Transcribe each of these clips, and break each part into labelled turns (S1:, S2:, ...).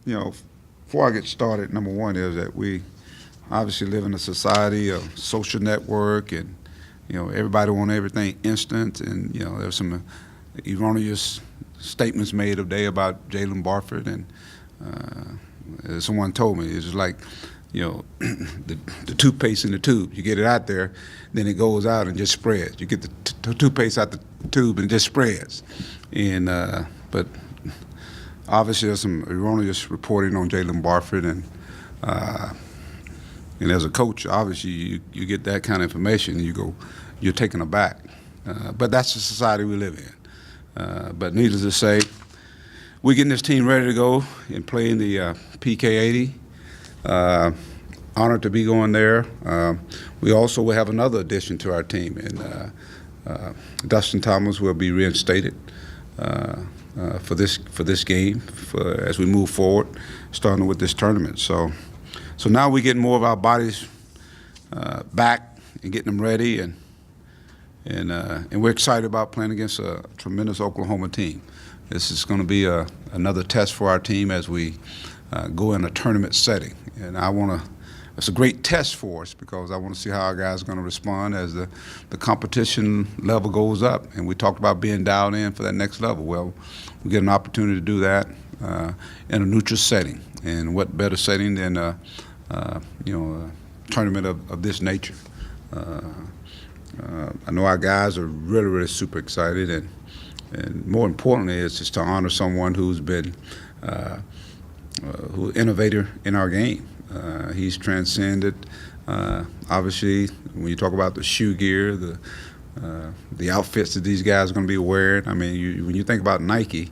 S1: You know, before I get started, number one is that we obviously live in a society, a social network, and everybody want everything instant. And there's some erroneous statements made today about Jalen Barford, and as someone told me, it's just like the toothpaste in the tube. You get it out there, then it goes out and just spreads. You get the toothpaste out the tube and it just spreads. And but obviously there's some erroneous reporting on Jalen Barford, and as a coach, obviously you get that kind of information, and you're taken aback. But that's the society we live in. But needless to say, we're getting this team ready to go and play in the PK80. Honored to be going there. We also will have another addition to our team, and Dustin Thomas will be reinstated for this game as we move forward, starting with this tournament. So now we're getting more of our bodies back and getting them ready, and we're excited about playing against a tremendous Oklahoma team. This is going to be another test for our team as we go in a tournament setting, and it's a great test for us because I want to see how our guys are going to respond as the competition level goes up. And we talked about being dialed in for that next level. Well, we get an opportunity to do that in a neutral setting, and what better setting than a tournament of this nature. I know our guys are really, really super excited, and more importantly, it's just to honor someone who's been who innovator in our game. He's transcended. Obviously, when you talk about the shoe gear, the outfits that these guys are going to be wearing. I mean, when you think about Nike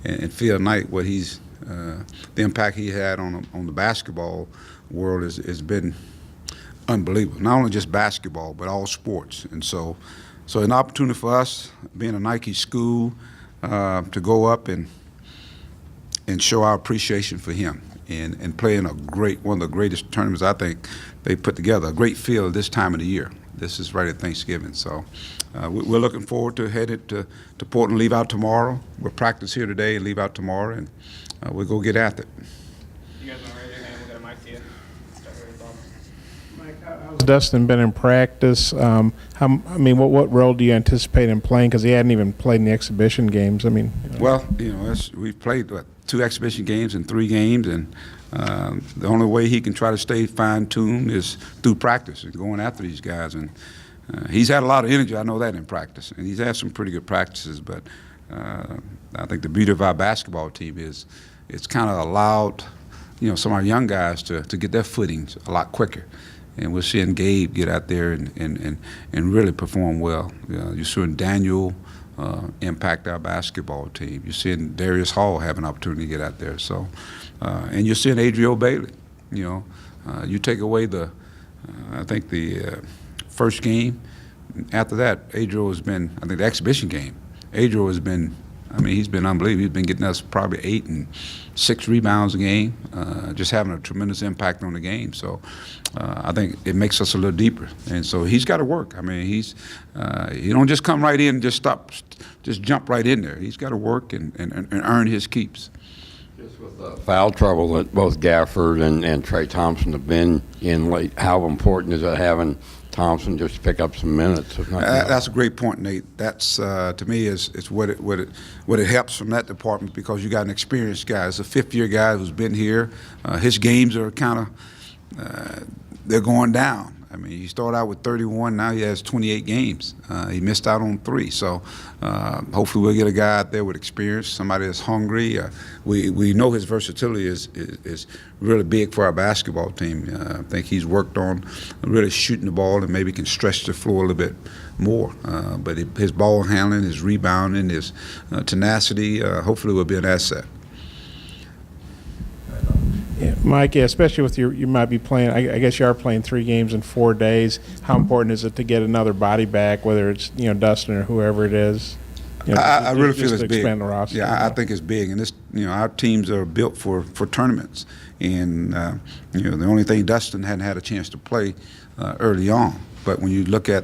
S1: and Phil Knight, what the impact he had on the basketball world has been unbelievable. Not only just basketball, but all sports. And so an opportunity for us, being a Nike school, to go up and show our appreciation for him and play in one of the greatest tournaments I think they put together. A great field this time of the year. This is right at Thanksgiving. So we're looking forward to headed to Portland, leave out tomorrow. We'll practice here today and leave out tomorrow, and we'll go get at it.
S2: You guys want to raise your hand? We'll get a mic to you. Start with your thoughts.
S3: Mike, how's Dustin been in practice? What role do you anticipate him playing? Because he hadn't even played in the exhibition games.
S1: Well, we've played 2 exhibition games and 3 games, and the only way he can try to stay fine-tuned is through practice and going after these guys. And he's had a lot of energy, I know that, in practice, and he's had some pretty good practices. But I think the beauty of our basketball team is it's kind of allowed some of our young guys to get their footings a lot quicker. And we're seeing Gabe get out there and really perform well. You're seeing Daniel impact our basketball team. You're seeing Darius Hall have an opportunity to get out there. So, and you're seeing Adriel Bailey. You take away I think the first game. After that, Adriel has been, I think the exhibition game, Adriel has been, he's been unbelievable. He's been getting us probably 8 and 6 rebounds a game, just having a tremendous impact on the game. So I think it makes us a little deeper. And so he's got to work. He don't just come right in and just jump right in there. He's got to work and earn his keeps.
S4: Just with the foul trouble that both Gafford and Trey Thompson have been in late, how important is it having Thompson just to pick up some minutes?
S1: That's a great point, Nate. That's to me is what it helps from that department, because you got an experienced guy. It's a 5th-year guy who's been here. His games are kind of they're going down. He started out with 31. Now he has 28 games. He missed out on 3. So hopefully we'll get a guy out there with experience, somebody that's hungry. We know his versatility is really big for our basketball team. I think he's worked on really shooting the ball and maybe can stretch the floor a little bit more. But his ball handling, his rebounding, his tenacity, hopefully will be an asset.
S3: Yeah, Mike, especially with you might be playing, I guess you are playing 3 games in 4 days. How important is it to get another body back, whether it's Dustin or whoever it is?
S1: I really feel it's big.
S3: Expand the roster.
S1: Yeah, I think it's big, and our teams are built for tournaments, and the only thing Dustin hadn't had a chance to play early on. But when you look at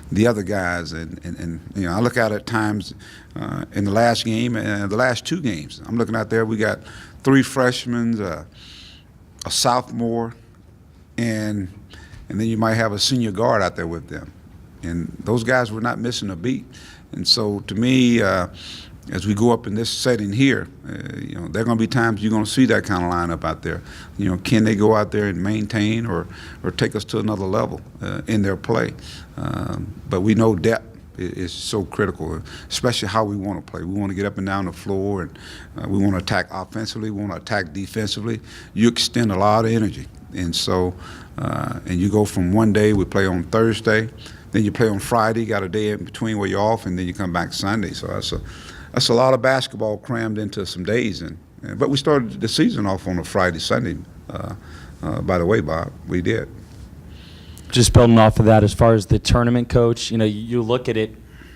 S1: the other guys, and I look at times in the last game and the last 2 games, I'm looking out there. We got 3 freshmen, a sophomore, and then you might have a senior guard out there with them. And those guys were not missing a beat. And so to me, as we go up in this setting here, there are going to be times you're going to see that kind of lineup out there. Can they go out there and maintain or take us to another level in their play? But we know depth is so critical, especially how we want to play. We want to get up and down the floor, and we want to attack offensively. We want to attack defensively. You extend a lot of energy. And so, and you go from one day, we play on Thursday, then you play on Friday, got a day in between where you're off, and then you come back Sunday. So that's a lot of basketball crammed into some days. But we started the season off on a Friday, Sunday. By the way, Bob, we did.
S5: Just building off of that, as far as the tournament, Coach, you look at it,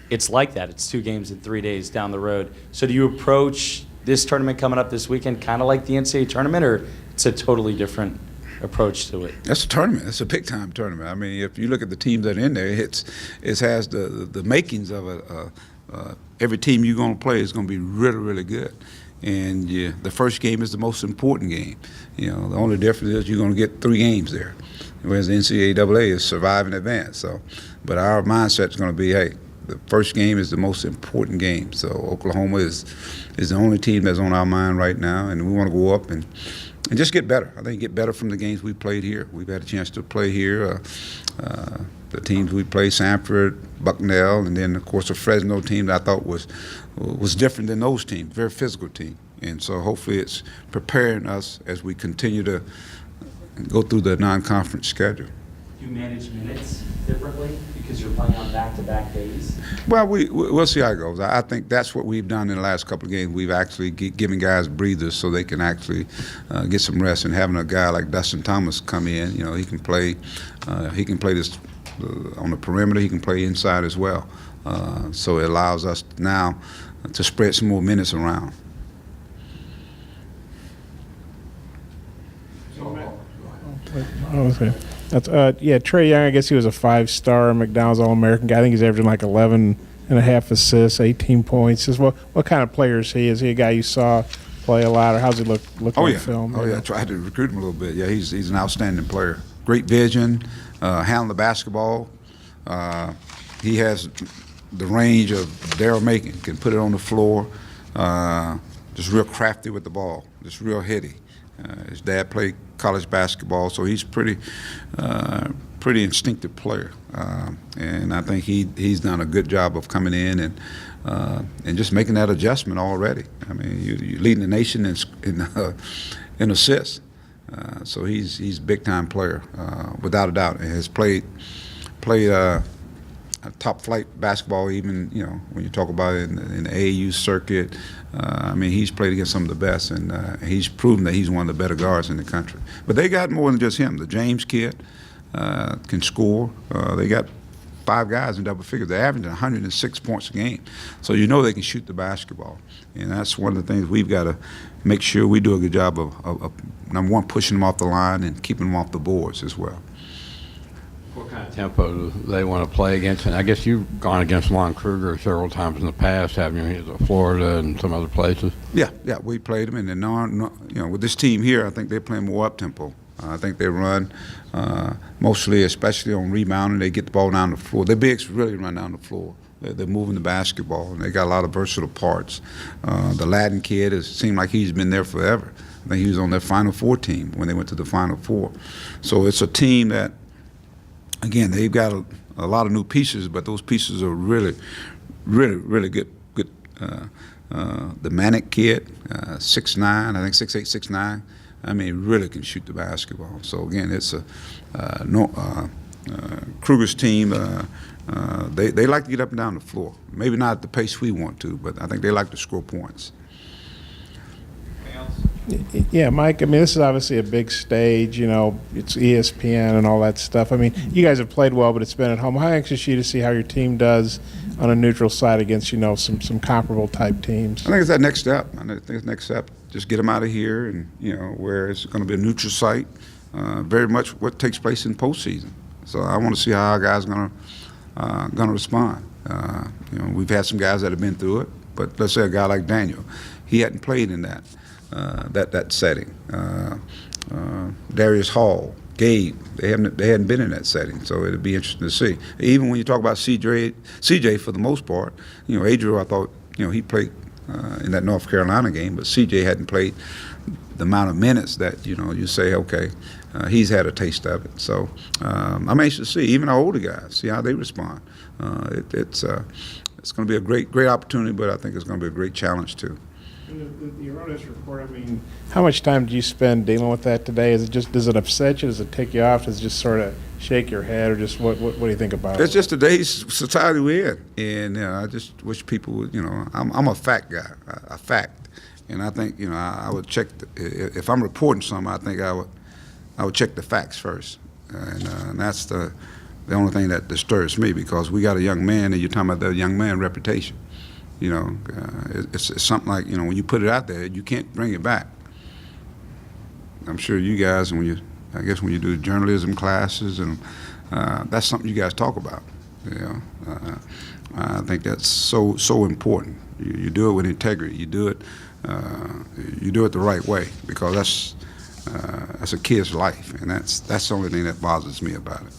S5: it's like that. It's 2 games in 3 days down the road. So do you approach this tournament coming up this weekend kind of like the NCAA tournament, or it's a totally different approach to it?
S1: That's a tournament. It's a big-time tournament. I mean, if you look at the teams that are in there, it has the makings of every team you're going to play is going to be really, really good. And the first game is the most important game. The only difference is you're going to get 3 games there, whereas the NCAA is survive and advance. So, but our mindset is going to be, hey, the first game is the most important game. So Oklahoma is the only team that's on our mind right now, and we want to go up and just get better. I think get better from the games we played here. We've had a chance to play here. The teams we played, Sanford, Bucknell, and then, of course, a Fresno team that I thought was different than those teams, very physical team. And so hopefully it's preparing us as we continue to go through the non-conference schedule.
S5: Do you manage minutes differently because you're playing on back-to-back days?
S1: Well, we'll see how it goes. I think that's what we've done in the last couple of games. We've actually given guys breathers so they can actually get some rest. And having a guy like Dustin Thomas come in, he can play. He can play this on the perimeter. He can play inside as well. So it allows us now to spread some more minutes around.
S3: Okay. That's Trey Young, I guess he was a 5-star McDonald's All-American guy. I think he's averaging like 11 and a half assists, 18 points. What kind of player is he? Is he a guy you saw play a lot, or how's he look on film?
S1: Oh, yeah. I tried to recruit him a little bit. Yeah, he's an outstanding player. Great vision, handling the basketball. He has the range of Daryl Macon, can put it on the floor, just real crafty with the ball, just real heady. His dad played college basketball, so he's pretty instinctive player, and I think he's done a good job of coming in and just making that adjustment already. I mean, you're leading the nation in assists, so he's a big time player without a doubt, and has played top flight basketball, even when you talk about it in the AAU circuit. I mean, he's played against some of the best, and he's proven that he's one of the better guards in the country. But they got more than just him. The James kid can score. They got 5 guys in double figures. They're averaging 106 points a game. So they can shoot the basketball. And that's one of the things we've got to make sure we do a good job of number one, pushing them off the line and keeping them off the boards as well.
S4: What kind of tempo do they want to play against? And I guess you've gone against Lon Kruger several times in the past, haven't you? He's at Florida and some other places. Yeah,
S1: we played them, and then with this team here, I think they're playing more up tempo. I think they run mostly, especially on rebounding. They get the ball down the floor. Their bigs really run down the floor. They're moving the basketball, and they got a lot of versatile parts. The Latin kid seemed like he's been there forever. I think he was on their Final Four team when they went to the Final Four. So it's a team that, again, they've got a lot of new pieces, but those pieces are really, really, really good. The Manic kid, 6'9", I think 6'8", 6'9". I mean, really can shoot the basketball. So again, it's Kruger's team. They like to get up and down the floor. Maybe not at the pace we want to, but I think they like to score points.
S3: Yeah, Mike, I mean, this is obviously a big stage, it's ESPN and all that stuff. I mean, you guys have played well, but it's been at home. How anxious are you to see how your team does on a neutral side against, some comparable type teams?
S1: I think it's that next step. Just get them out of here and, where it's going to be a neutral site, very much what takes place in postseason. So I want to see how our guys are going to respond. We've had some guys that have been through it, but let's say a guy like Daniel, he hadn't played in that. that setting. Darius Hall, Gabe, they hadn't been in that setting, so it'd be interesting to see. Even when you talk about CJ for the most part, Adriel, I thought he played in that North Carolina game, but CJ hadn't played the amount of minutes that you say, okay, he's had a taste of it. So I'm anxious to see even our older guys, see how they respond. It's going to be a great opportunity, but I think it's going to be a great challenge too.
S3: You wrote this report. I mean, how much time do you spend dealing with that today? Does it upset you? Does it take you off? Does it just sort of shake your head, or just what do you think about it?
S1: It's just today's society we're in, and I just wish people would, I'm a fact guy, a fact, and I think I would check if I'm reporting something. I think I would check the facts first, and that's the only thing that disturbs me, because we got a young man, and you're talking about that young man reputation. It's something like, when you put it out there, you can't bring it back. I'm sure you guys, when you do journalism classes, and that's something you guys talk about. I think that's so important. You do it with integrity. You do it the right way, because that's a kid's life, and that's the only thing that bothers me about it.